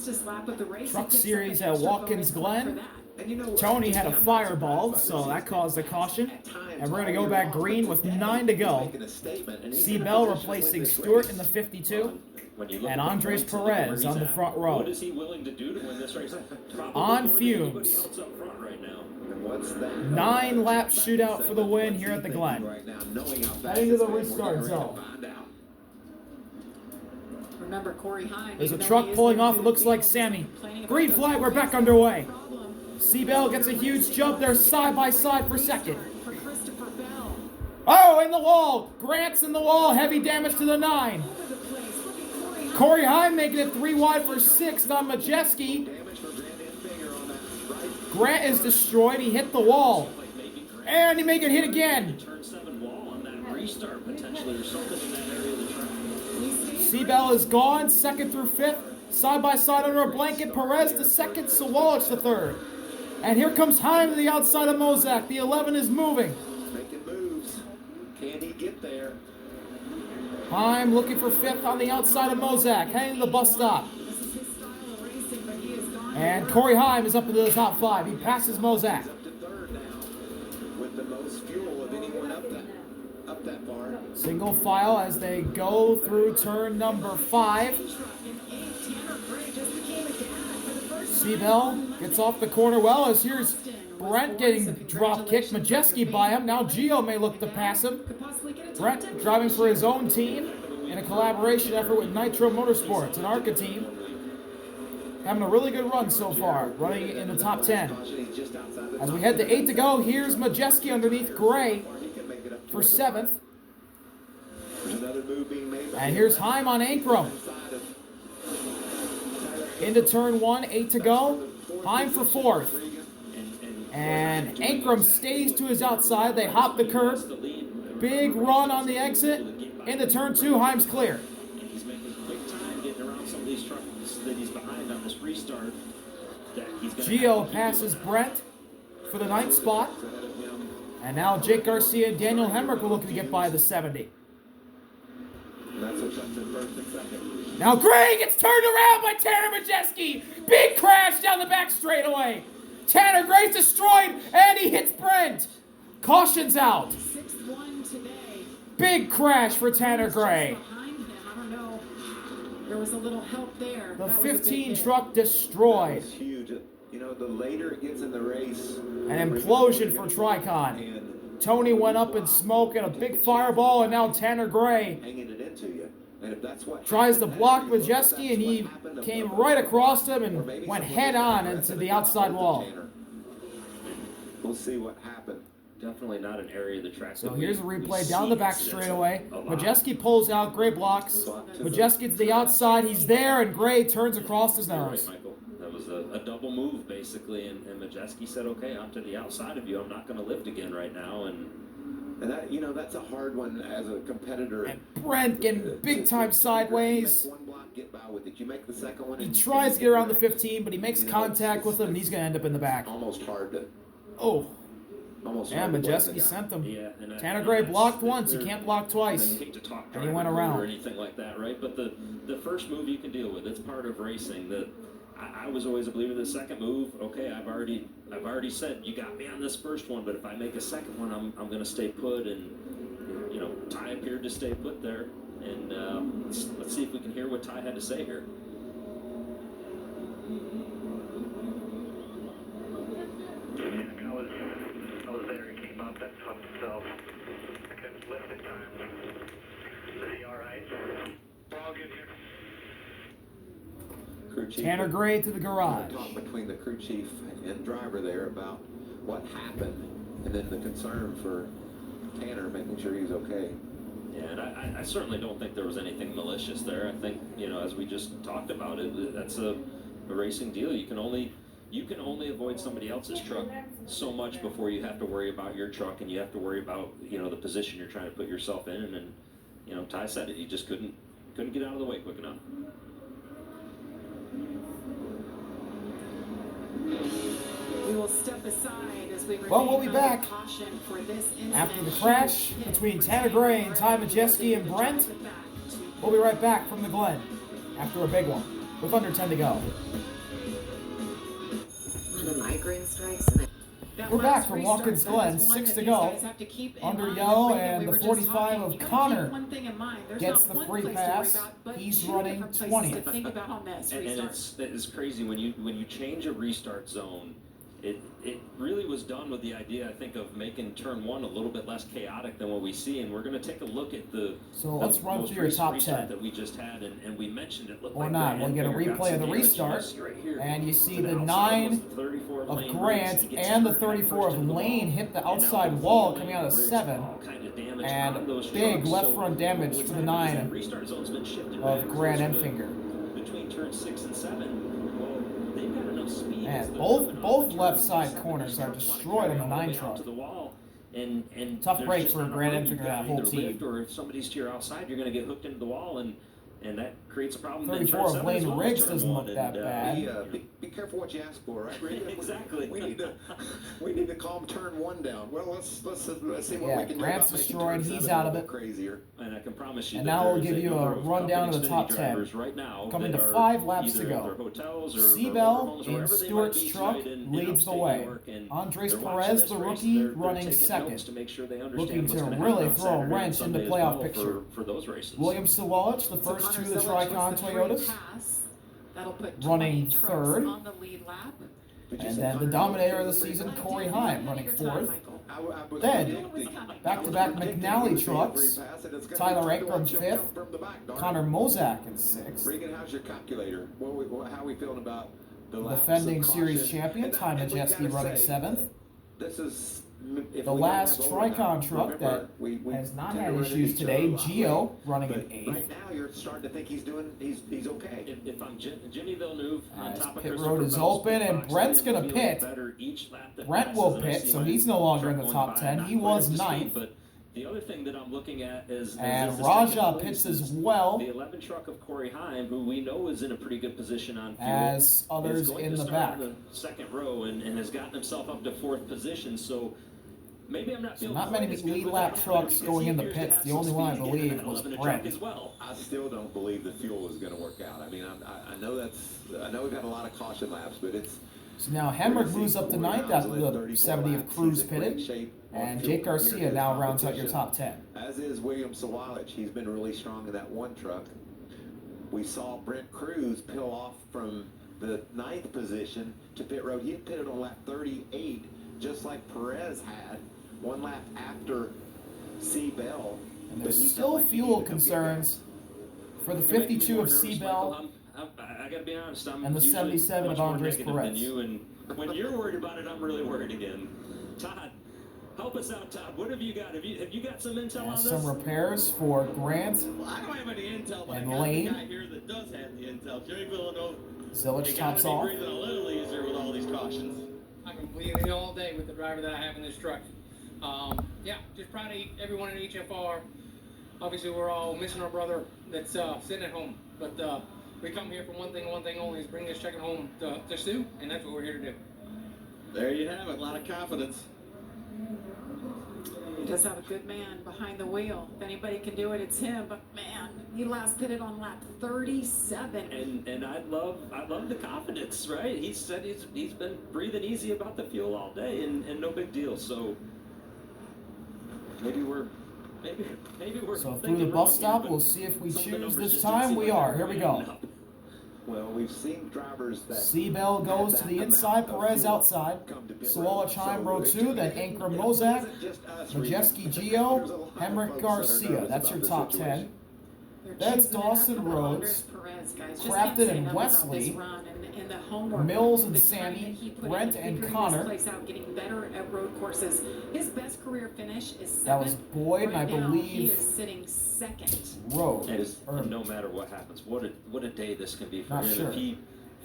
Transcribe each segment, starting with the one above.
fastest lap of the race. Truck series at Watkins, Glen. Tony had a fireball, so that caused a caution. And we're going to go back green with 9 to go. Seabell replacing Stewart in the 52. And Andres Perez on the front row. What is he willing to do to win this race? On fumes. 9-lap shootout for the win here at the Glen. Heading to the restart zone. Remember Corey Heim. There's a truck pulling off. It looks like Sammy. Green flag. We're back underway. Seabell gets a huge jump there, side by side for second. Oh, in the wall. Grant's in the wall. Heavy damage to the 9. Corey Heim making it 3 wide for 6th on Majeski. Grant is destroyed. He hit the wall. And he make it hit again. Seabell is gone. 2nd through 5th. Side by side under a blanket. Perez to 2nd. Sawalich to 3rd. And here comes Heim to the outside of Mozak. The 11 is moving. Making moves. Can he get there? Heim looking for 5th on the outside of Mozak. Heading to the bus stop. And Corey Heim is up into the top 5. He passes Mozak. Up to 3rd now. With the most fuel of anyone up that far. Single file as they go through turn number 5. Seabell gets off the corner well as here's Brent getting drop kicked. Majeski by him. Now Gio may look to pass him. Brent driving for his own team in a collaboration effort with Nitro Motorsports, an ARCA team. Having a really good run so far, running in the top 10. As we head to 8 to go, here's Majeski underneath Gray for 7th. And here's Heim on Ankrum. Into turn 1, 8 to go. Heim for 4th. And Ankrum stays to his outside. They hop the curb. Big run on the exit. Into turn 2, Heim's clear. He's making quick time getting around some of these trucks that he's behind on this restart. Gio passes Brent for the 9th spot. And now Jake Garcia and Daniel Hemric are looking to get by the 70. Now Gray gets turned around by Tanner Majeski. Big crash down the back straightaway. Tanner Gray's destroyed, and he hits Brent. Caution's out. Big crash for Tanner Gray. I don't know. There was a little help there. The 15 truck destroyed. It's huge. You know, the later it gets in the race, an implosion for Tricon. Tony went up in smoke and a big fireball, and now Tanner Gray hanging it into you. And if that's what tries to block Majeski, and he came right across him and went head on into the outside wall. We'll see what happened. Definitely not an area of the track. So here's a replay down the back straightaway. Majeski pulls out, Gray blocks. Majeski to the outside, he's there, and Gray turns across his nose. That was a double move, basically, and Majeski said, okay, I'm to the outside of you. I'm not going to lift again right now. And that, you know, that's a hard one as a competitor. And Brent getting big time sideways. One block, get by with it. You make the second one. He tries to get around the 15, but he makes contact with him, and he's going to end up in the back. Almost hard to... Oh. Almost yeah, Majeski sent him. Yeah, Tanner Gray blocked once, he can't block twice. And he went around. Or anything like that, right? But the first move you can deal with. It's part of racing. I was always a believer the second move, okay, I've already said you got me on this first one, but if I make a second one, I'm going to stay put. And, you know, Ty appeared to stay put there. And let's see if we can hear what Ty had to say here. I was there. He came up and swept himself. I couldn't lift in time. Is he all right? We're all good here. Crew chief, Tanner Gray to the garage. Talk between the crew chief and driver there about what happened, and then the concern for Tanner making sure he's okay. Yeah, and I certainly don't think there was anything malicious there. I think, you know, as we just talked about it, that's a racing deal. You can only avoid somebody else's truck so much before you have to worry about your truck, and you have to worry about, you know, the position you're trying to put yourself in. And then, you know, Ty said it. He just couldn't get out of the way quick enough. We will step aside as we Well, we'll be back caution for this after the crash between Tanner Gray and Ty Majeski and Brent. We'll be right back from the Glen after a big one. with under 10 to go. The migraine strikes and We're back from Watkins, Glen, 6 to go. Under yellow, and the 45 of Connor gets the free pass. He's running 20th. And it's crazy when you change a restart zone. It really was done with the idea, I think, of making turn 1 a little bit less chaotic than what we see, and we're going to take a look at the let's run through your top 10 that we just had, and we mentioned it. Or not, we'll get a replay of the restart, and you see the 9 of Grant and the 34 of Lane hit the outside wall coming out of 7, and big left front damage to the 9 of Grant Enfinger. Between turn 6 and 7. And both left side corners are destroyed on the 9 truck. Tough break for Grant Enfinger, that whole team. Or if somebody's to your outside, you're going to get hooked into the wall, and that creates a problem. 34 of Lane Riggs doesn't look that bad. Be careful what you ask for, right? Exactly. We need to calm turn 1 down. Well, let's see what we can do. Grant's about destroyed. making turn He's 7 out a of little it. Crazier. And I can promise you. And now we'll give you a rundown of the top 10. Right now, coming to 5 laps to go. Seabell in Stewart's truck leads the way. Andres Perez, the rookie, running second, looking to really throw a wrench in the playoff picture. For those races. William Sawalich, the first 2 of the Tricon Toyotas, running third. And then the dominator of the season, Corey Heim, running 4th. Then, back-to-back McNally trucks, Tyler Ankrum 5th, Connor Mozak in 6th. Regan, how's your calculator? How are we feeling about the Defending series champion, Ty Majeski, running 7th. This is The last Tricon truck that has not had issues today, Gio, running in 8th. Right now, you're starting to think he's okay. If I'm Jimmy Villeneuve on top of pit road is open, and Brent's going to pit. Brent will pit, so he's no longer in the top 10. He was 9th. But the other thing that I'm looking at is and Raja pits as well. The 11 truck of Corey Heim, who we know is in a pretty good position on fuel, as others in the back. In the second row and has gotten himself up to 4th position. So maybe I'm not feeling not many lead lap trucks going in the pits. The only one I believe was Brent. I still don't believe the fuel is going to work out. I mean, I know we've had a lot of caution laps, but it's. So now Hemric moves up to 9th after the 70 of Cruz pitted, and Jake Garcia now rounds out your top 10. As is William Sawalich. He's been really strong in that 1 truck. We saw Brent Cruz peel off from the 9th position to pit road. He had pitted on lap 38, just like Perez had, 1 lap after Seabell. And there's still fuel concerns for the 52 of Seabell. I gotta be honest, I'm and the 77 of Andres Perez. And when you're worried about it, I'm really worried again. Todd, help us out, Todd. What have you got? Have you got some intel on this? Some repairs for Grant. Well, I don't have any intel, but and I got Lane. a guy here that does have the intel. Jimmy Villeneuve. Zilich tops off. off. Breathing a little easier with all these cautions. I can bleed it all day with the driver that I have in this truck. Yeah, just proud of everyone in HFR. Obviously, we're all missing our brother that's sitting at home, but we come here for one thing only, is bring this chicken home to Sue, and that's what we're here to do. There you have it, a lot of confidence. He does have a good man behind the wheel. If anybody can do it, it's him. But man, he last pitted on lap 37. And I love the confidence, right? He said he's been breathing easy about the fuel all day, and no big deal. So maybe we're. So through the bus stop, we'll see if we choose this time. We are. Here we go. Well, we've seen drivers that. Seabell goes to the inside, Perez outside. Sawalich Heim row 2, then Ankrum Mozak, Majeski Gio, Hemric Garcia. That's your top 10. That's Dawson Rhodes, Crafton and Wesley, Mills and Sammy, Brent and Connor. Getting better at road courses. His best career finish is 7th. That was Boyd, and I believe he is sitting 2nd. Rhodes. No matter what happens, what a day this can be for Not him. sure. If he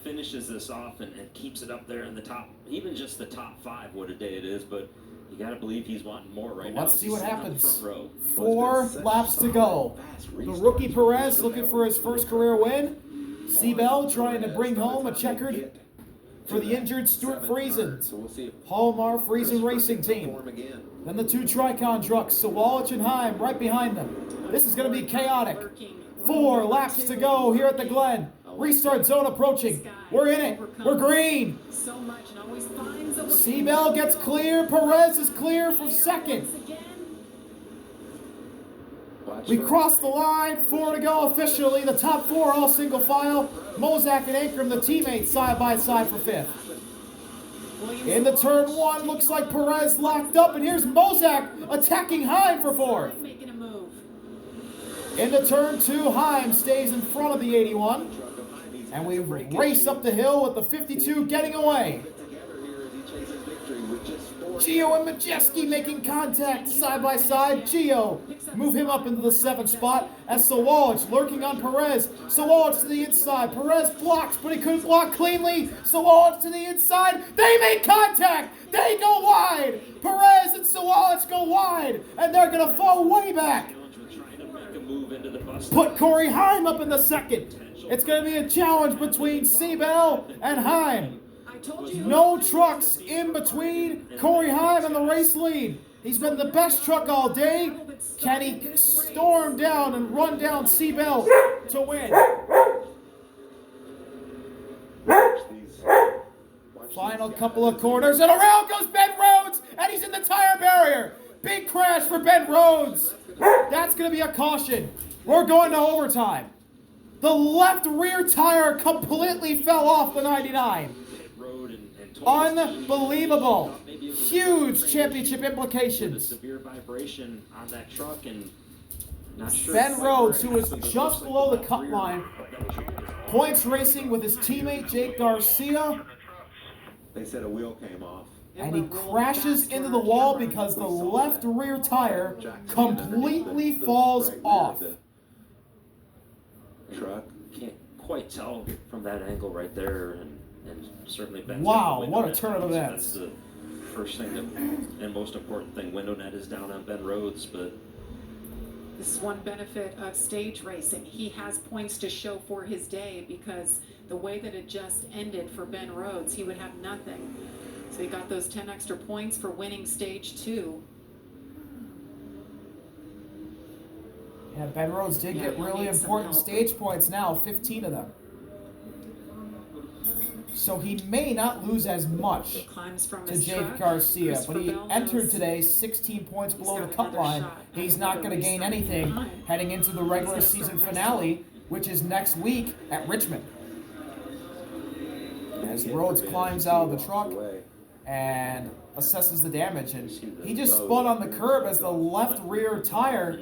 finishes this off and keeps it up there in the top, even just the top 5, what a day it is. But you got to believe he's wanting more right now. Let's see what happens. 4 4 laps to go. The rookie Perez looking for his first career win. Seabell trying to bring home a checkered for the injured Stuart Friesen. Hallmar Friesen Racing Team. Then the 2 Tricon trucks, Sawalich and Heim right behind them. This is going to be chaotic. 4 laps to go here at the Glen. Restart zone approaching. We're in it. We're green. So much and always finds a way. Seabell gets clear. Perez is clear for second. We crossed the line. 4 to go officially. The top 4 all single file. Mozak and Ankrum, the teammates, side by side for 5th. Into turn 1, looks like Perez locked up, and here's Mozak attacking Heim for 4th. Making a move. Into turn 2, Heim stays in front of the 81. And we race up the hill with the 52 getting away. Gio and Majeski making contact side by side. Gio move him up into the 7th spot as Sawalich lurking on Perez. Sawalich to the inside. Perez blocks, but he couldn't block cleanly. Sawalich to the inside. They make contact. They go wide. Perez and Sawalich go wide, and they're going to fall way back. Put Corey Heim up in the 2nd. It's going to be a challenge between Seabell and Heim. No trucks in between Corey Heim and the race lead. He's been the best truck all day. Can he storm down and run down Seabell to win? Final couple of corners, and around goes Ben Rhodes, and he's in the tire barrier. Big crash for Ben Rhodes. That's going to be a caution. We're going to overtime. The left rear tire completely fell off the 99. Unbelievable. Huge championship implications. Severe vibration on that truck, and not sure. Ben Rhodes, who was just below the cut line, points racing with his teammate Jake Garcia. They said a wheel came off. And he crashes into the wall because the left rear tire completely falls off. Truck. Can't quite tell from that angle right there, and certainly Ben's wow, got the what a window turn of net. events. That's the first thing and most important thing. Window net is down on Ben Rhodes, but This is one benefit of stage racing. He has points to show for his day, because the way that it just ended for Ben Rhodes, he would have nothing. So he got those 10 extra points for winning stage 2. Yeah, Ben Rhodes did get really important stage points now, 15 of them. So he may not lose as much to Jake Garcia, but he entered today 16 points below the cut line. He's not going to gain anything heading into the regular season finale, which is next week at Richmond. As Rhodes climbs out of the truck and assesses the damage, and he just spun on the curb as the left rear tire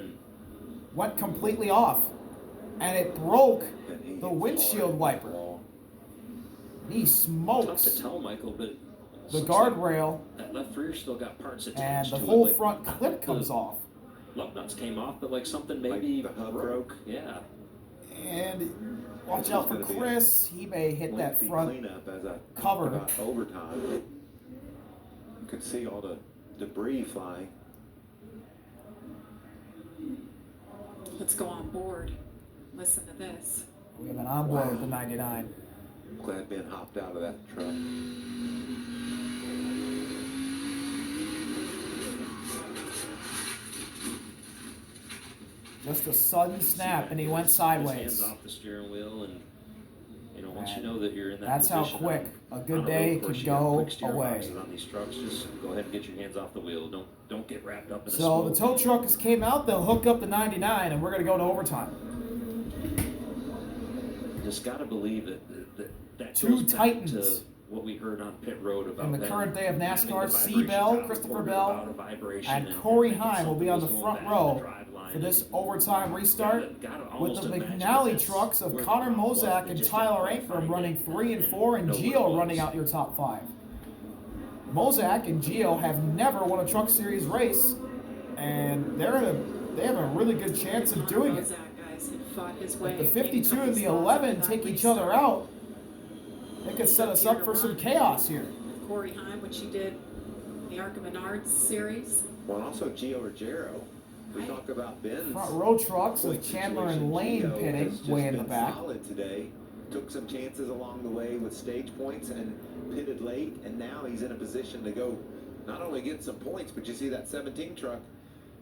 went completely off, and it broke the windshield wiper. He smokes tough to tell, Michael, but the guardrail, that left rear still got parts and attached the to whole it. front clip comes off. Lug nuts came off, but like something maybe Like the hub broke. Yeah. And watch out for Chris. He may hit that front cleanup as I cover. about overtime. You could see all the debris flying. Let's go on board. Listen to this. We have an onboard with the 99. Glad Ben hopped out of that truck. Just a sudden snap, and he went His sideways. hands off the steering wheel, and once you know that you're in that That's how position, quick a on good a day road course, could you got go quick steering away. boxes on these trucks. Just go ahead and get your hands off the wheel. Don't get wrapped up in the So the smoke. tow truck has came out. They'll hook up the 99, and we're going to go to overtime. Just got to believe that Two goes back Titans. to what we heard on pit road about In the them current day of using NASCAR, the C. vibration Bell, top Christopher report Bell, about a vibration and Corey thinking Heim will be on the something was front going bad in the row drive line. for this And overtime restart gotta with almost the imagine McNally that's trucks of where Connor the problem was. Mozak They and just Tyler didn't Ankrum find running it 3 and 4, and know what it Gio was. running out your top 5. Mozak and Gio have never won a Truck Series race, and they have a really good chance of doing it. If the 52 and the 11 take each other out, it could set us up for some chaos here. Corey Heim, which he did the Arca Menards series. Well, also Gio Ruggiero. We talk about Ben's Front row trucks with point Chandler and situation. Lane Gio pitting has just way in the been back. solid today. Took some chances along the way with stage points and pitted late, and now he's in a position to go not only get some points, but you see that 17 truck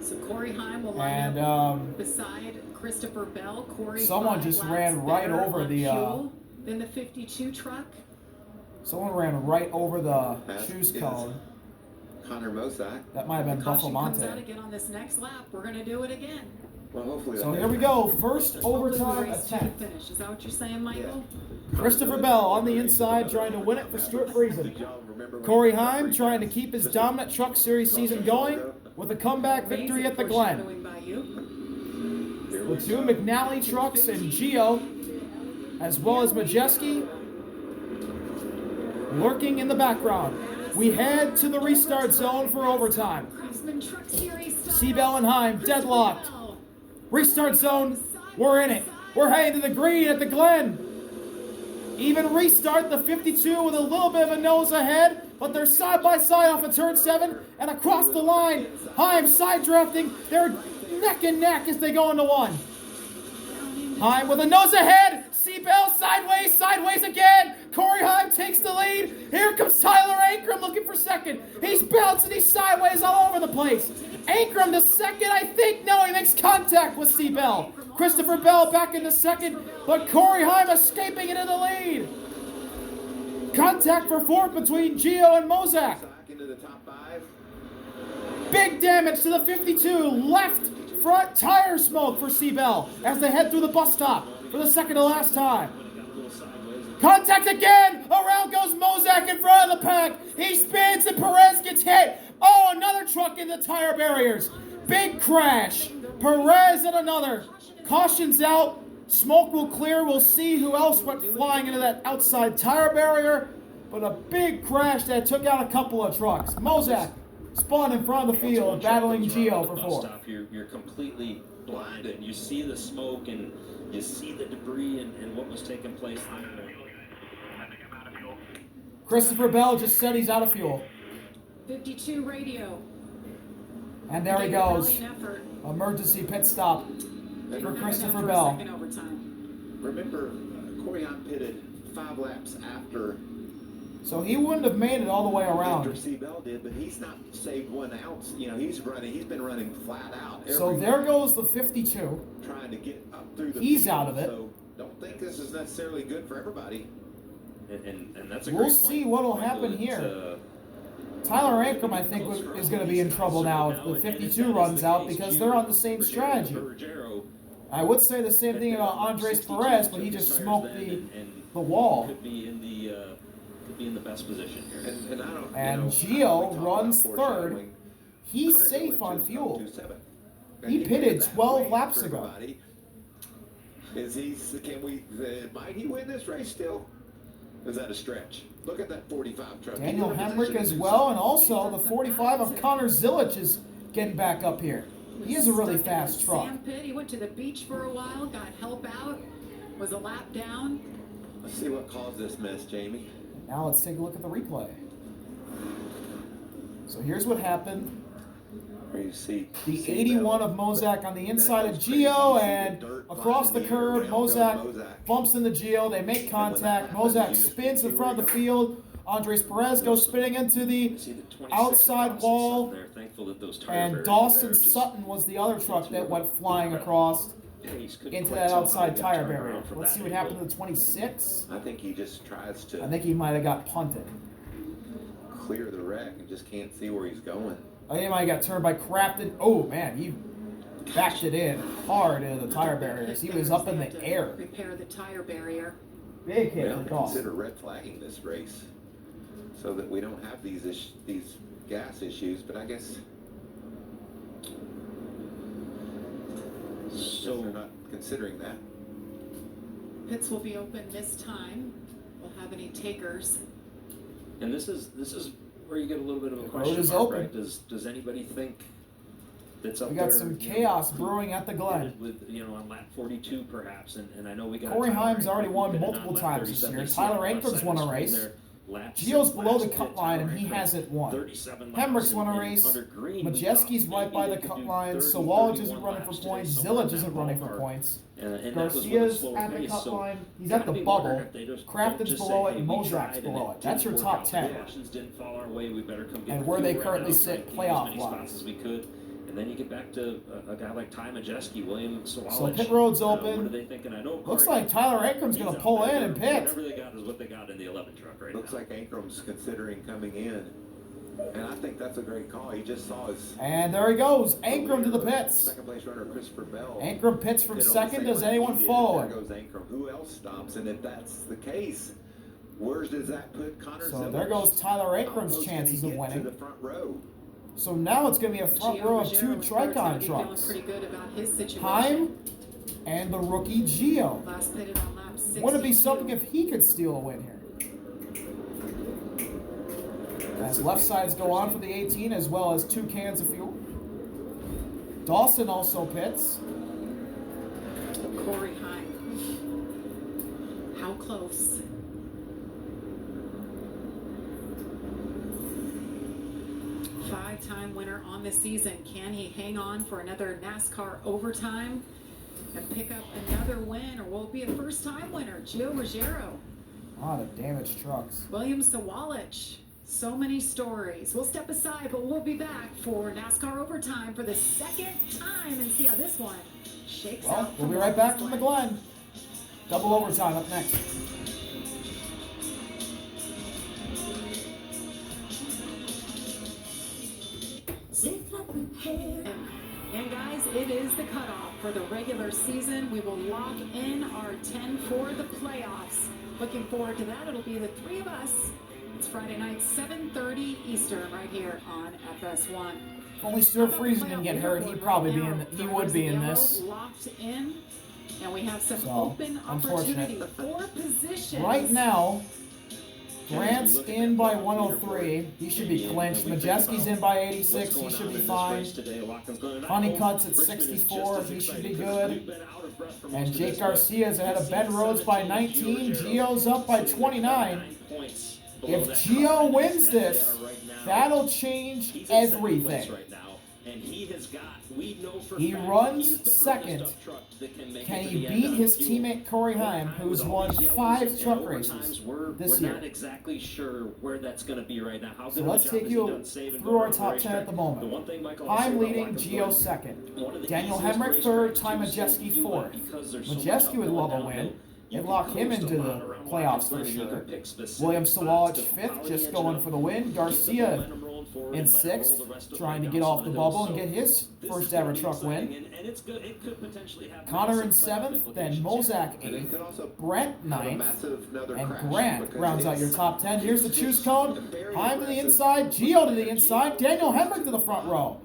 So Corey Heim will line And up beside Christopher Bell. Corey, someone 5 just laps ran right better over on the, fuel than the 52 truck. someone ran right over the That's- shoes yes. cone. Connor Mosak. That might have been The caution comes out Buffamonte. again on this next lap. We're going to do it again. Well, hopefully. So that- here we go. First Hopefully we overtime race to the attempt. finish. Is that what you're saying, Michael? Christopher Bell on the inside trying to win it for Stuart Friesen. Did y'all remember when Corey he- Heim trying to keep his dominant Truck Series season going with a comeback victory at the Glen. Foreshadowing by you. The two McNally trucks and Gio, as well as Majeski, lurking in the background. We head to the restart zone for overtime. Craftsman Truck Series style. Seabell and Heim deadlocked. Restart zone, we're in it. We're heading to the green at the Glen. Even restart the 52 with a little bit of a nose ahead, but they're side by side off of turn 7 and across the line. Heim side drafting. They're neck and neck as they go into 1. Heim with a nose ahead. Seabell sideways again. Corey Heim takes the lead. Here comes Tyler Ankrum looking for second. He's bouncing, he's sideways all over the place. Ankrum to second, I think. No, he makes contact with Seabell. Christopher Bell back into second, but Corey Heim escaping into the lead. Contact for fourth between Gio and Mozak. Into the top 5. Big damage to the 52. Left front tire smoke for Seabell as they head through the bus stop for the second to last time. Contact again. Around goes Mozak in front of the pack. He spins and Perez gets hit. Oh, another truck in the tire barriers. Big crash. Perez and another. Caution's out. Smoke will clear. We'll see who else went flying into that outside tire barrier. But a big crash that took out a couple of trucks. Mozak spun in front of the field, battling Gio for fourth. You're completely blinded. You see the smoke and you see the debris and what was taking place there. Christopher Bell just said he's out of fuel. 52 radio. And there he Big goes. valiant effort. Emergency pit stop for Christopher For Bell. second overtime. Remember, Corey Heim pitted 5 laps after So he wouldn't have made it all the way around. Seabell did, but he's not saved 1 ounce. You know, he's been running flat out. So there goes the 52. Trying to get up through the He's field, out of it. So don't think this is necessarily good for everybody. And that's a We'll great see point, what'll Michael. happen It's, here. Tyler Ankrum, I think, is going to be in trouble now if the 52 runs out because they're on the same strategy. I would say the same thing about Andres Perez, but he just smoked the wall. Could be in the best position here. And I don't. And you know, Gio we talk runs about third. foreshadowing. He's Hunter's safe going on fuel. 2.27. And He pitted that 12 race laps for ago. everybody. Is he? Can we? Might he win this race still? Is that a stretch? Look at that 45 truck. Daniel He's in a Hemric position as to do well, and also the 45 of Connor Zilic is getting back up here. He is a really Stuck in fast the truck. sand pit. He went to the beach for a while, got help out, was a lap down. Let's see what caused this mess, Jamie. Now let's take a look at the replay. So here's what happened. Where you see The 81 of Mozak on the inside of Gio, and across the curb, Mozak bumps into Gio. They make contact. Mozak spins in front of the field. Andres Perez goes spinning into the outside wall. And Dawson Sutton was the other truck that went flying across into that outside tire barrier. Let's see what happened to the 26. I think he just tries to I think he might have got punted. clear the wreck and just can't see where he's going. I think he might have got turned by Crafton. Oh, man, he backed it in hard into the tire barriers. He was up in the air. Repair the tire barrier. Big hit Well, for Dawson. consider red flagging this race so that we don't have these gas issues, but I guess So they're not considering that. Pits will be open this time. We'll have any takers. and this is where you get a little bit of a The question road is mark, open. right? Does anybody think that's up We there? got some you know, chaos brewing at the Glen. with on lap 42 perhaps, and I know we got Corey Heim's already won been multiple on lap times this 37. year. They see Tyler on the left Ankrum's side won of a the screen race. there, lap Gio's six, below the last cut pit, line, Tyler and he Ankrum, hasn't won. 37 laps, Hemric's won a and race. under green, we Majeski's thought right by the maybe they cut could do line. 30, Solage 31 isn't running for laps today, points. somewhere in Zillage that isn't running for ballpark. points. And that was with a Garcia's slower at the pace, cut so line. He's gotta at the be bubble. wondering if they just Crafton's don't just below say, it, hey, and we Mozak's tried and below it it. That's your didn't work top out. 10. The cautions didn't fall our way. We better come get And the where fuel they right currently now, sit try and keep as many playoff-wise. spots as we could. And then you get back to a guy like Ty Majeski, William Sawalich. So pit road's What open. are they thinking? I know. Looks Corey like Tyler Ankram's he's going to out pull there. in and pit. Whatever they got is what they got in the 11 truck right Looks now. like Ankram's considering coming in. And I think that's a great call. He just saw his And there he goes. Ankram to the pits. second place runner, Christopher Bell. Ankram pits from Did on the second. same Does lap anyone he did. follow There him? goes Ankram. Who else stops? And if that's the case, where does that put Connor So Zillich? there goes Tyler How Ankram's close can chances he of get winning. to the front row? So now it's going to be a front Gio row of Ruggiero two in third, gonna Tricon be trucks. feeling pretty good about his situation. Heim and the rookie Gio. Last pitted on lap 62. Would it be something if he could steal a win here? As left sides go on for the 18, as well as 2 cans of fuel. Dawson also pits. Corey Heim. How close? Five-time winner on the season. Can he hang on for another NASCAR overtime and pick up another win, or will it be a first-time winner? Gio Ruggiero. A lot of damaged trucks. William Sawalich. So many stories. We'll step aside, but we'll be back for NASCAR overtime for the second time and see how this one shakes Well, out. we'll be right back from the Glen. Double overtime up next. And guys, it is the cutoff for the regular season. We will lock in our 10 for the playoffs. Looking forward to that. It'll be the 3 of us. It's Friday night, 7:30 Eastern, right here on FS1. If only Stuart Friesen didn't get hurt, he'd probably be in. He would be in this. Locked in, and we have some So, open opportunity unfortunate. for positions. Right now, Grant's in by 103. He should be clinched. Majeski's in by 86. He should be fine. Honeycutt's at 64. He should be good. And Jake Garcia's ahead of Ben Rhodes by 19. Gio's up by 29. If Gio wins this, that'll change everything. He runs second. Can he beat his teammate Corey Heim, who's won 5 truck races this year? We're not exactly sure where that's going to be right now. How So good let's of a job take has he you done saving through our going to the top 10 at racetrack? the The moment. one thing Michael Heim will say leading, about Watkins Gio was second. one of the Daniel easiest Hemric third, racetracks Ty to Majeski do fourth. because there's so much Majeski would uphill love a and win. downhill. You They'd can lock him coast into a the lot around playoffs Watkins for Glen, and you sure. can pick specific William spots Sawalich to fifth, follow just the going engine for the win. up, Garcia keep the momentum rolling forward, in and let it roll 6th, the rest of the trying way to down get some off of the the bubble hills. and get his This first is gonna ever be truck exciting, win. and it's good. It could potentially have Connor in some playoff 7th, then implications here. Mozak And it 8th, could also Brent have a 9th, massive another and crash Grant because rounds out it's- your top 10. Here's the choose it's code. very Heim to the aggressive. inside, Gio to the inside, Daniel Hemric to the front row.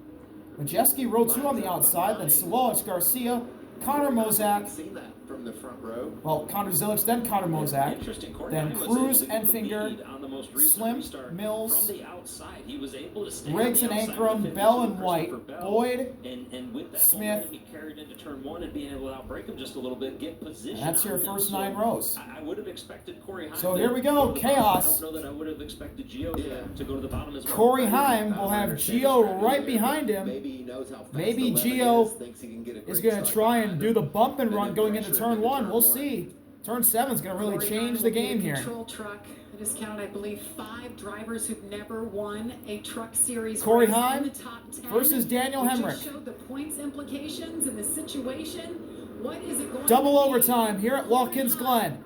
Majeski row 2 on the outside, then Sawalich, Garcia, Connor I've Mozak, seen that from the front row. well, Connor Zillich, then Connor Mozak, Interesting. Corey then Heim was Cruz, able to get the Enfinger, lead on the most recent Slim, restart Mills, from the outside. He was able to stay Riggs on and the outside Ankrum, with Bell 52 and White, Christopher Bell. Boyd, And with that Smith. momentum, he carried into turn 1 and being able to outbreak him just a little bit, get position. and that's your on him. first So 9 rows. I would have expected Corey Heim. So to here we go, to the chaos. bottom. I don't know that I would have expected Gio to go to the bottom as well. Corey Heim will have Gio right behind him. Maybe he knows how fast Maybe the lemon Gio thinks he can get a is great going to start try and behind do him. the bump and run then going into pressure turn into 1. turn We'll one. see. Turn 7 is going to really 49 change the will be game a here. Control truck. I just counted, I believe, 5 drivers who've never won a truck series Corey race Heim in the top 10. versus Daniel We Hemric. just showed the points implications and the situation. What is it going Double to be? overtime here at Watkins Glen.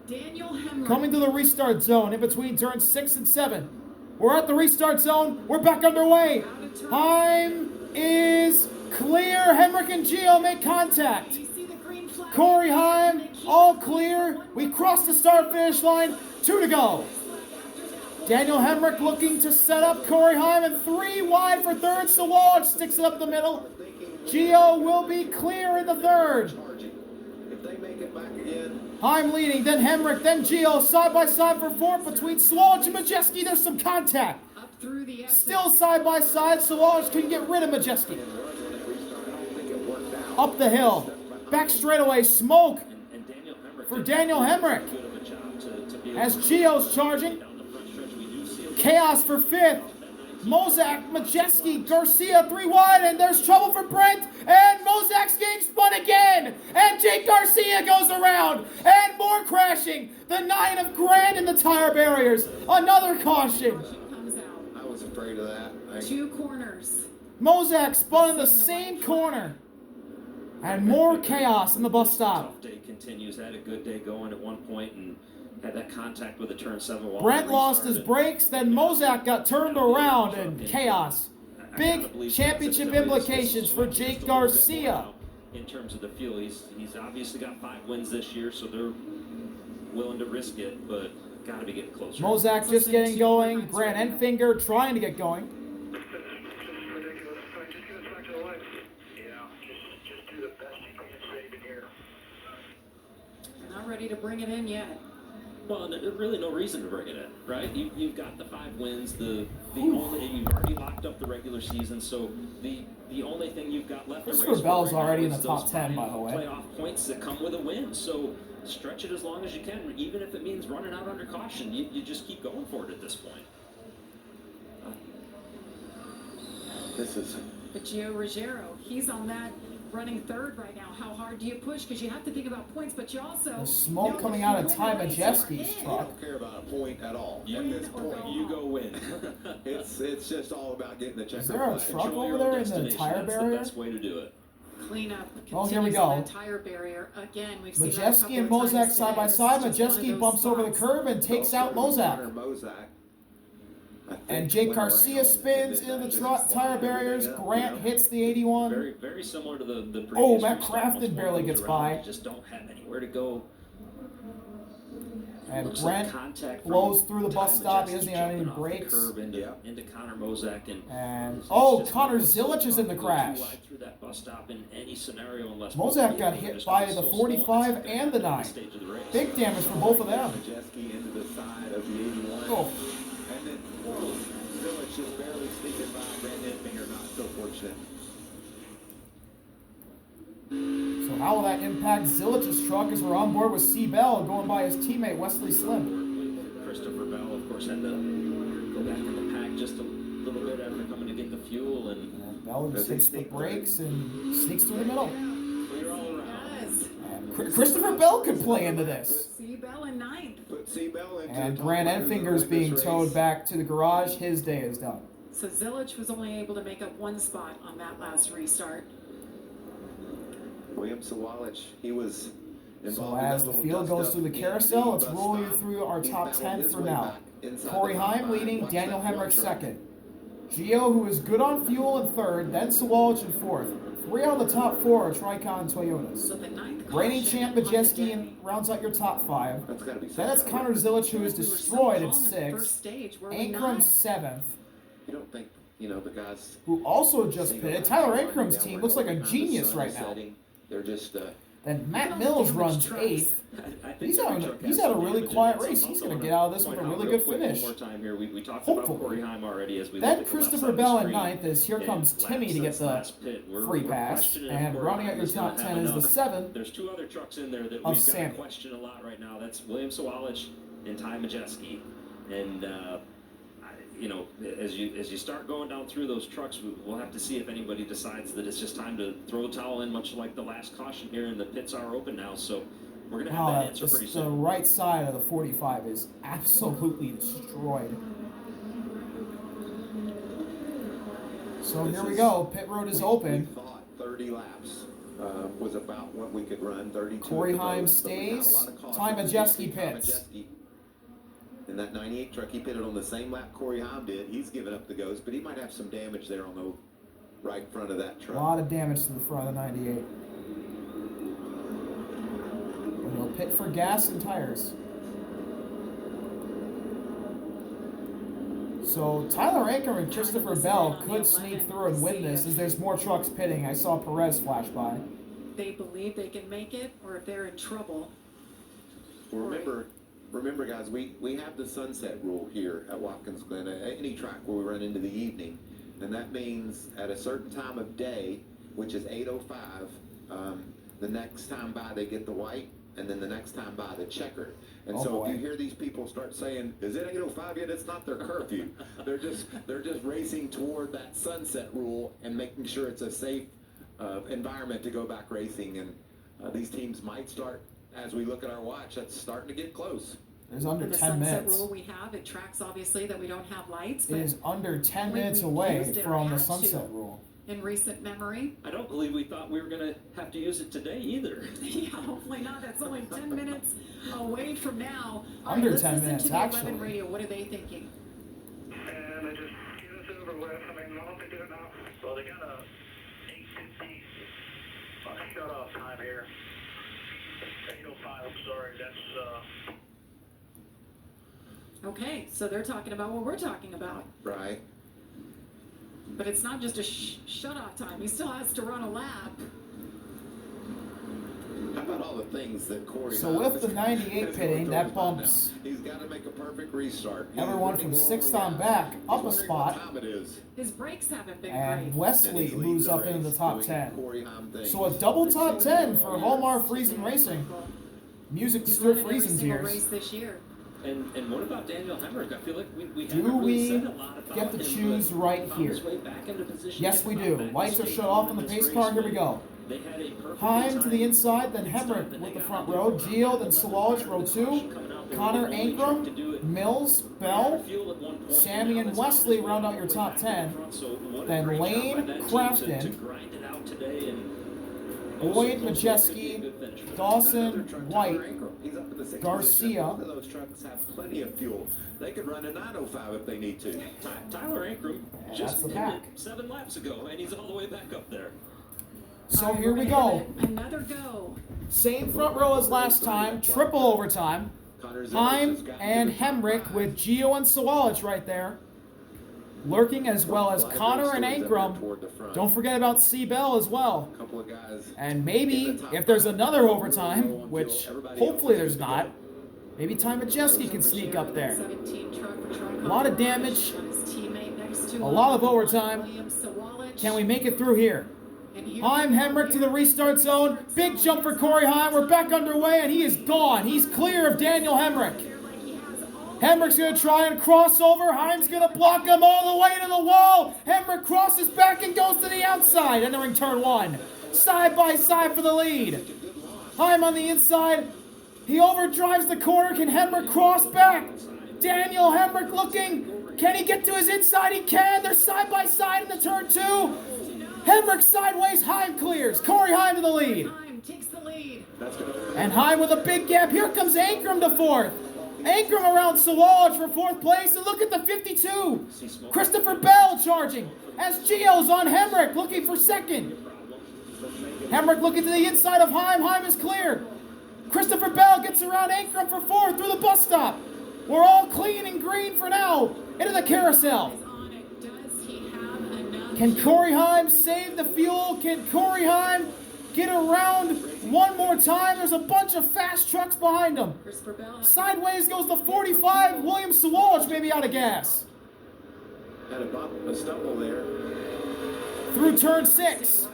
Daniel Hemric. Coming to the restart zone in between turns 6 and 7. We're at the restart zone. We're back underway. Heim is clear. Hemric and Gio make contact. You see the green flag? Corey Heim, all clear. We cross the start finish line. 2 to go. Daniel Hemric looking to set up Corey Heim, and 3 wide for third. Sawalich sticks it up the middle. Gio will be clear in the third. Charging. If they make it back again, Heim leading, then Hemric, then Gio, side by side for fourth between Sawalich and Majeski. There's some contact. Up through the exit. Still side by side. Sawalich can get rid of Majeski. and run when they restart, I don't think it worked out. Up the hill. Back straightaway. Smoke And Daniel Hemric for did Daniel Hemric. good of a job to be able As to Gio's charging. down the front stretch. We do see a Chaos for fifth. Mozak, Majeski, Garcia, 3 wide, and there's trouble for Brent. And Mozak's getting spun again. And Jake Garcia goes around. And more crashing. The 9 of Grant in the tire barriers. Another caution. Comes out. I was afraid of that. 2 corners. Mozak spun in the same corner. And more chaos in the bus stop. Tough day continues. Had a good day going at one point and had that contact with the turn 7 wall. Brent lost his brakes, then Mozak got turned around and chaos. Big championship implications for Jake Garcia. In terms of the fuel, he's obviously got 5 wins this year, so they're willing to risk it, but got to be getting closer. Mozak just getting going. Grant Enfinger trying to get going. Not ready to bring it in yet. Well, there's really no reason to bring it in, right? You've got the 5 wins. The only you've already locked up the regular season, so the only thing you've got left to race Christopher Bell's right already now in is the top those 10, by the way. Playoff points that come with a win. So stretch it as long as you can, even if it means running out under caution. You just keep going for it at this point. This is But Gio Ruggiero, he's on that running third right now. How hard do you push? Because you have to think about points, but you also The smoke know coming if out you of win Ty the race, you're Majeski's in. I truck. don't care about a point at all. You, At this point, you go win. it's just all about getting the checker Is there a flag. truck Control over your there own in the destination. tire That's barrier? the best way to do it. Cleanup Oh, continues here we on go. that tire barrier. Again, we've seen that a Majeski couple and of times Mozak today. side by This is side. just one of Majeski those bumps over the spots. curb and takes out Mozak. And Jake Garcia spins into the tire barriers. Grant hits the 81. Very, very similar to the previous. Oh, Matt restart. Crafton Once one barely goes gets around, by. You just don't have anywhere to go. And Looks like Brent contact blows from through the bus Ty stop. He Majeski doesn't have any jumping off the brakes. curb into Connor Mozak And it's oh, just Connor not Zilich is in the go too crash. wide through that bus stop in any scenario unless Mozak both got vehicles are hit just by going the so slow 45 at and the this 9. stage of the race. Big damage for both of them. Majeski into the side of the 81. Oh. And then Village just barely sneaking by Brand Enfinger, not so fortunate. So how will that impact Zilich's truck as we're on board with C. Bell going by his teammate Wesley Slim? Christopher Bell, of course, had to go back in the pack just a little bit after coming to get the fuel and And Bell just hits the brakes and sneaks through the middle. clear all around. Yes. And Christopher Bell could play into this. See Bell in ninth. Put C-Bell into And the top Grant runner of the Enfinger's being race. towed back to the garage. His day is done. So Zilich was only able to make up one spot on that last restart. William Sawalich, he was involved So in as that the little field goes dust-up through the in carousel, let's bus roll you stop. through our He top battled 10 his for way now. back inside Corey the top Heim five. leading, Watch Daniel that Hemric truck. second. Gio, who is good on fuel, in third, then Sawalich in fourth. 3 out of the top 4 are Tricon Toyotas. So the ninth Reigning caution champ on the Majeski day. and rounds out your top 5. That's gotta be Then it's something. Connor Zilich, who is We were so destroyed calm at in the first 6th. stage, were we Ankrum not? 7th, You don't think, the guys. who also just single pitted. out Tyler running Ankrum's down team where looks like a the sun genius is right now. setting. They're just, Then Look Matt at all Mills the runs damaged 8th. I think He's every had a- truck he's has had a some really damage in quiet it. race. So He's also gonna wanna get out of this point with a out really real good quick finish. One more time here. We talked Hopefully. about Corey Heim already as we Then look at the left Christopher side of the Bell in screen. 9th as here comes And Timmy to get laps the last pit, free pass. questioning if And Corey rounding out Heim your is gonna top have 10 is the enough. 7. There's 2 other trucks in there that Of we've got to Samuel. question a lot right now. That's William Sawalich and Ty Majeski. And as you start going down through those trucks, we'll have to see if anybody decides that it's just time to throw the towel in, much like the last caution here, and the pits are open now. So we're gonna have that Wow, answer pretty the soon. right side of the 45 is absolutely destroyed. So here we go. Pit road is we open. thought 30 laps was about what we could run. 32. Corey at the Heim most, but we got a stays. lot of caution. Ty Majeski Ty pits. Majeski in that 98 truck, he pitted on the same lap Corey Heim did. He's given up the ghost, but he might have some damage there on the right front of that A truck. lot of damage to the front of the 98. And he'll pit for gas and tires. So Tyler Ankrum and Christopher Bell could sneak through and win this as there's more trucks pitting. I saw Perez flash by. They believe they can make it, or if they're in trouble. Well, remember, guys, we have the sunset rule here at Watkins Glen, at any track where we run into the evening, and that means at a certain time of day, which is 8:05, the next time by they get the white, and then the next time by the checkered. And Oh, so boy. if you hear these people start saying, "Is it 8:05 yet?" It's not their curfew. they're just racing toward that sunset rule and making sure it's a safe environment to go back racing. And these teams might start. As we look at our watch, that's starting to get close. There's under And the 10 sunset minutes. rule we have, it tracks obviously that we don't have lights, It but is under 10 we- minutes we've away used it or from the had to. sunset rule. in recent memory. I don't believe we thought we were going to have to use it today either. Yeah, hopefully not. That's only 10 minutes away from now. All Under let's 10 listen minutes, to the 11 actually. radio. What are they thinking? And they just get us over with. I mean, why don't they do it now? Well, they got a 8:50 shut-off time here. 8:05, I'm sorry. That's, Okay, so they're talking about what we're talking about. Right. But it's not just a shut-off time. He still has to run a lap. How about all the things that Corey? So with the 98 pitting, that bumps He's got to make a perfect restart. everyone from 6th on back up a spot, His brakes haven't been and great. Wesley moves up into the top 10. So a double top 10 for Hallmar Friesen Racing. Music to He's stir won every Friesen's single ears. race this year. And what about Daniel Hemric? I feel like we Do haven't really we said a lot about get to him, choose but right found his here? way back into position Yes, to we come do. back Lights are straight shut off on the this pace race car. Here we when go. They had a perfect Heim to the time. inside, then Hemric with the front row. Gio, then Solage, row 2. Connor Ankrum, Mills, Bell, Sammy and Wesley round out your top 10. Then Lane, Crafton, Boyd, Majeski, Dawson, White, Garcia. Both of those trucks have plenty of fuel. They could run a 905 if they need to. Tyler Ankrum That's just the ended pack. 7 laps ago, and he's all the way back up there. So All right, here we're we gonna go. give it Another go. Same front row as last time, triple overtime. Heim and Hemric with Gio and Solage right there. Lurking as well as Connor and Ankrum. Don't forget about C-Bell as well. Couple of guys. And maybe, if there's another overtime, which hopefully there's not, maybe Ty Majeski can sneak up there. 17 truck A lot of damage, on his teammate next to a him. lot of overtime. William Sawalich. Can we make it through here? And here Heim, we go. Hemric to the restart zone. Big jump for Corey Heim. We're back underway, and he is gone. He's clear of Daniel Hemric. Hemric's going to try and cross over. Heim's going to block him all the way to the wall. Hemric crosses back and goes to the outside, entering turn 1. Side by side for the lead. Heim on the inside. He overdrives the corner. Can Hemric cross back? Daniel Hemric looking. Can he get to his inside? He can. They're side by side in the turn 2. Hemric sideways. Heim clears. Corey Heim to the lead. Heim takes the lead. And Heim with a big gap. Here comes Ankrum to 4th. Ankrum around Solage for 4th place. And look at the 52. Christopher Bell charging as Gio's on Hemric looking for 2nd. Hemric looking to the inside of Heim. Heim is clear. Christopher Bell gets around Ankrum for 4th through the bus stop. We're all clean and green for now. Into the carousel. On it. Does he have enough? Can Corey Heim save the fuel? Can Corey Heim get around one more time? There's a bunch of fast trucks behind him. Christopher Bell. Sideways goes the 45. William Sawalich may be out of gas. Had a bump, a stumble there. Through turn 6.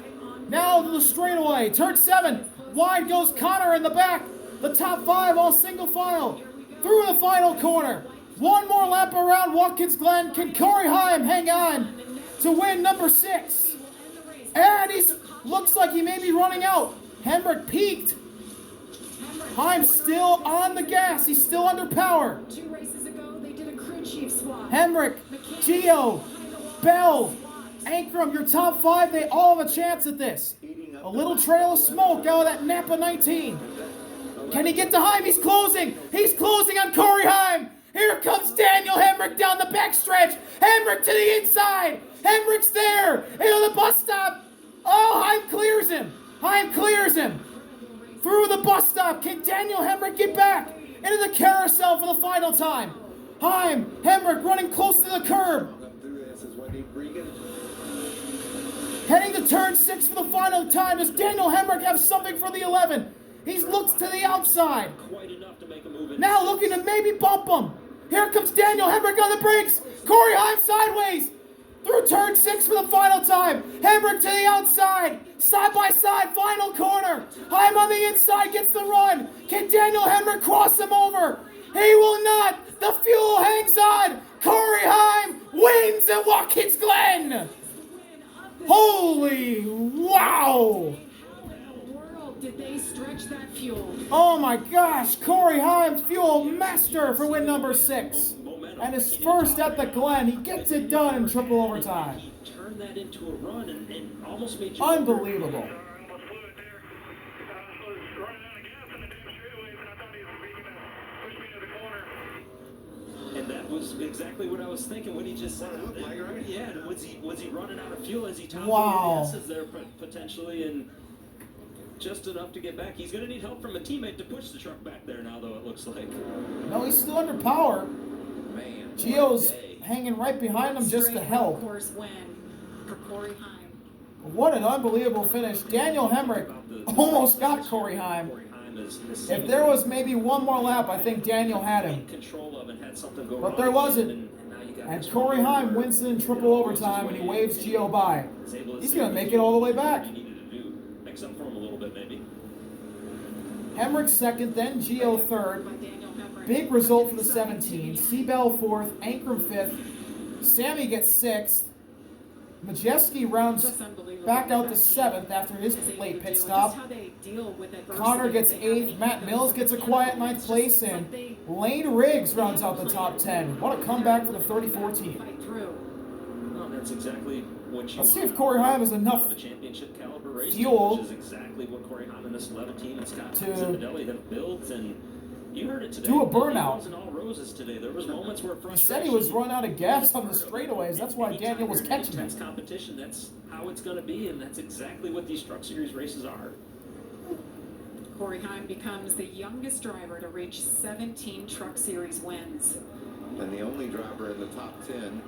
Now to the straightaway. Turn 7. Wide goes Connor in the back. The top 5 all single file. Through the final corner. One more lap around Watkins Glen. Can Corey Heim hang on to win number 6? And he looks like he may be running out. Hemric peaked. Heim still on the gas. He's still under power. 2 races ago, they did a crew chief swap. Hemric, Gio, Bell, Ankrum, your top 5, they all have a chance at this. A little trail of smoke out of that Napa 19. Can he get to Heim? He's closing. He's closing on Corey Heim. Here comes Daniel Hemric down the backstretch. Hemric to the inside. Hemric's there. Into the bus stop. Oh, Heim clears him. Heim clears him. Through the bus stop. Can Daniel Hemric get back into the carousel for the final time? Heim, Hemric running close to the curb. Heading to turn 6 for the final time. Does Daniel Hemric have something for the 11? He looks to the outside. Quite enough to make a move in. Now looking to maybe bump him. Here comes Daniel Hemric on the brakes. Corey Heim sideways. Through turn 6 for the final time. Hemric to the outside. Side by side, final corner. Heim on the inside gets the run. Can Daniel Hemric cross him over? He will not. The fuel hangs on. Corey Heim wins at Watkins Glen. Holy wow. Did they stretch that fuel? Oh my gosh, Corey Heim, fuel master for win number 6. And his first at the Glen. He gets it done in triple overtime. turned that into a run and almost made you Unbelievable. I almost flew it there. I was running out of gas in the damn straightaways, and I thought he was going to push me into the corner. And that was exactly what I was thinking when he just said Looked like, right? Yeah, and was he running out of fuel as he topped Wow. the gases there potentially, and just enough to get back. He's going to need help from a teammate to push the truck back there now, though, it looks like. No, he's still under power. Man, Gio's what a day. hanging right behind him just to help. Course win for Corey Heim. What an unbelievable finish. Daniel Hemric almost got Corey Heim. If there was maybe one more lap, I think Daniel had him. Control of and had something go But wrong there wasn't. again, and now you got And this Corey one Heim where wins it in triple overtime, and he waves Gio by. He's going to make it all the way back. He needed to do. Makes up for him a little bit, maybe. Hemric second, then Gio third. By Daniel Hemric. Big result for the 17. Seabell fourth, Ankrum fifth. Sammy gets sixth. Majeski rounds Just unbelievable. back out to seventh after his late pit stop. Just how they deal with adversity. Connor gets They have eighth. Matt egos Mills that gets a they quiet can't ninth just place, and something Lane Riggs rounds out the top 10. What a comeback for the 34 team. fight through. Well, that's exactly what you Let's see want if Corey Heim has enough of a championship caliber race fuel team, which is exactly what Corey Heim and this 11 team and Scott to Zipadelli have built. And you heard it today. do a It burnout. wasn't all roses today. There was moments where He frustration. said he was run out of gas on the straightaways. That's why Anytime Daniel was you're in catching intense him. competition, that's how it's going to be, and that's exactly what these Truck Series races are. Corey Heim becomes the youngest driver to reach 17 Truck Series wins. And the only driver in the top 10.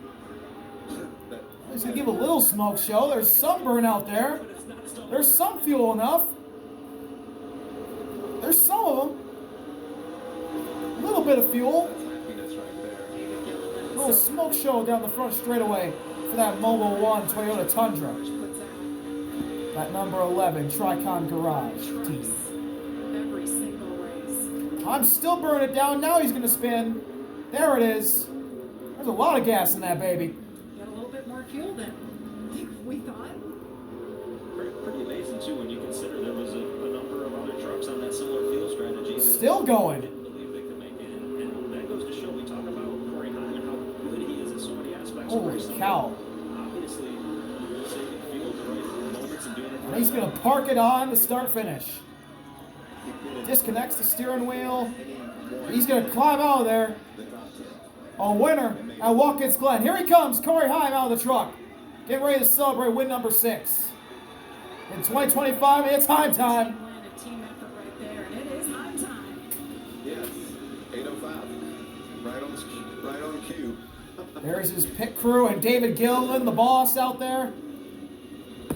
that, He's going to give a little smoke show. There's some burn out there. But it's not still There's some fuel enough. There's some of them. A little bit of fuel. that's happiness right there. David Gillen, A little smoke show down the front straightaway for that Mobil 1 Toyota Tundra. which puts out That number 11 Tricon Garage team. trucks every single race. I'm still burning it down. Now he's going to spin. There it is. There's a lot of gas in that baby. Got a little bit more fuel than we thought. pretty amazing, too, when you consider there was a number of other trucks on that similar field strategy that Still going. didn't believe they could make it. And that goes to show, we talk about Corey Heim and how good he is in so many aspects of Holy racing. cow. Obviously, saving fuel at the right moments and doing it And he's going to park it on to start finish. He pitted Disconnects the steering wheel. He's going to climb out of there. the top 10. A winner at Watkins Glen. Here he comes, Corey Heim out of the truck. Getting ready to celebrate win number 6. In 2025, it's Heim time. Team win, a team effort right there, and it is Heim time. Yes, 8:05. Right on cue. There's his pit crew and David Gillen, the boss out there.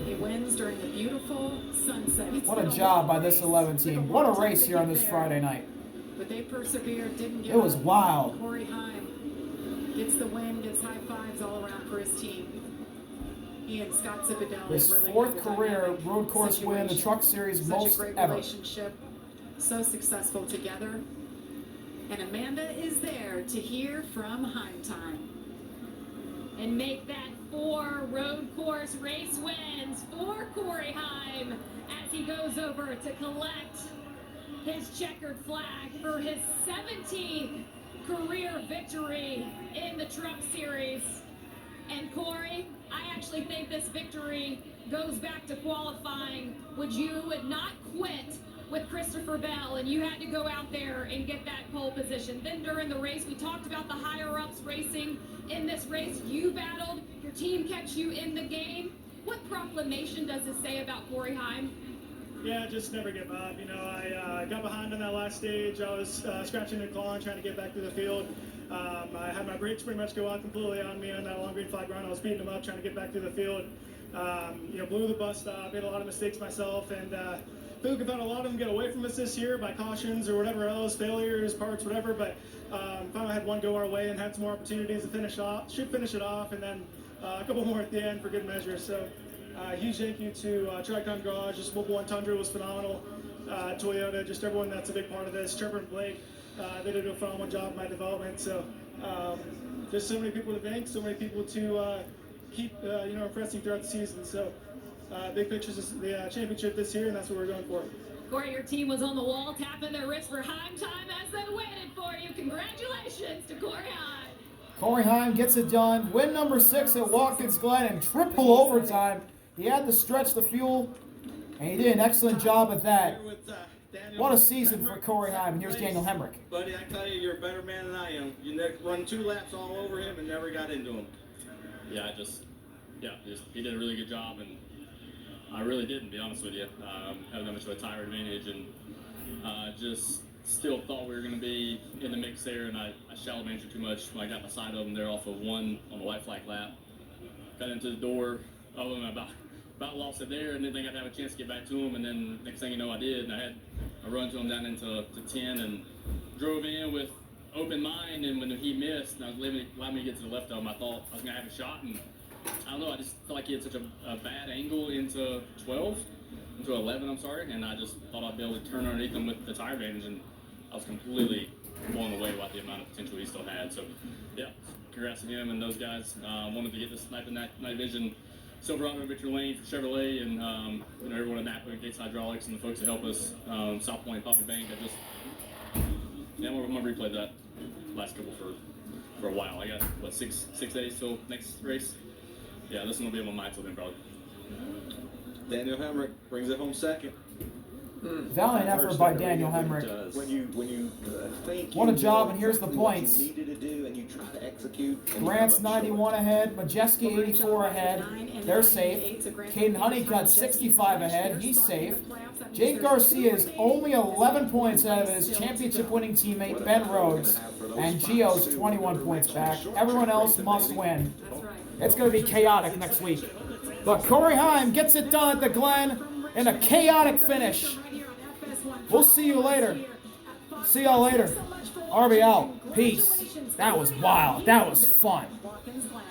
He wins during the beautiful sunset. It's What a been job long by this race. 11 Took team. a What a long time race to here on get this there, Friday night. But they persevered, didn't give It was up. wild. Corey Heim gets the win, gets high fives all around for his team. He and Scott Zipadelli His really fourth have a career dynamic road course win, the situation. Truck Series Such most a great ever. relationship, so successful together. And Amanda is there to hear from Heim time. And make that 4 road course race wins for Corey Heim as he goes over to collect his checkered flag for his 17th career victory in the Truck Series. And Corey, I actually think this victory goes back to qualifying. Would you not quit with Christopher Bell, and you had to go out there and get that pole position? Then during the race, we talked about the higher-ups racing in this race. You battled, your team kept you in the game. What proclamation does it say about Corey Heim? Yeah, just never give up. You know, I got behind on that last stage. I was scratching and clawing, trying to get back to the field. I had my brakes pretty much go out completely on me on that long green flag run. I was beating them up, trying to get back to the field. You know, blew the bus stop, made a lot of mistakes myself, and I feel like I've had a lot of them get away from us this year by cautions or whatever else, failures, parts, whatever. But finally had one go our way and had some more opportunities to finish off. Should finish it off, and then a couple more at the end for good measure. So. Huge thank you to Tricon Garage. This Mobil 1 Tundra was phenomenal. Toyota, just everyone that's a big part of this. Trevor and Blake, they did a phenomenal job in my development. So there's so many people to thank, so many people to keep you know, impressing throughout the season. So big pictures of the championship this year, and that's what we're going for. Corey, your team was on the wall, tapping their wrist for Heim time as they waited for you. Congratulations to Corey Heim. Corey Heim gets it done. Win number 6 at Watkins Glen in triple overtime. He had to stretch the fuel, and he did an excellent job at that. Here with, Daniel What a season for Hemric, Corey Heim. second And here's place. Daniel Hemric. Buddy, I tell you, you're a better man than I am. You run 2 laps all over him and never got into him. Yeah, he did a really good job, and I really didn't, to be honest with you. Having that much of a tire advantage, and just still thought we were going to be in the mix there, and I shallow managed too much when I got my side of him there off of 1 on the white flag lap. Got into the door of him, about lost it there, and didn't think I'd have a chance to get back to him, and then next thing you know I did, and I had a run to him down into 10 and drove in with open mind, and when he missed and I was allowed me to get to the left of him, I thought I was going to have a shot, and I don't know, I just felt like he had such a bad angle into 11, I'm sorry, and I just thought I'd be able to turn underneath him with the tire advantage, and I was completely blown away by the amount of potential he still had. So, yeah, congrats to him and those guys. Wanted to get this night vision Silverado victory lane for Chevrolet, and everyone at Napa, Gates Hydraulics, and the folks that help us, South Point, Poppy Bank. I'm gonna replay that last couple for a while. I got 6 days till next race. Yeah, this one will be on my mind till then, probably. Daniel Hemric brings it home second. Valiant effort by Daniel Hemric. When you think What a you job, know and here's the exactly what points. you needed to do, and you try to execute. And you Grant's come up short. 91 ahead, Majeski 84 ahead. They're safe. Caden Honeycutt 65 ahead. He's safe. Jake Garcia is only 11 points out of his championship-winning teammate Ben Rhodes, and Gio's 21 points back. Everyone else must win. It's going to be chaotic next week. But Corey Heim gets it done at the Glen in a chaotic finish. We'll see you later. See y'all later. RB out. Peace. That was wild. That was fun. Watkins Glen.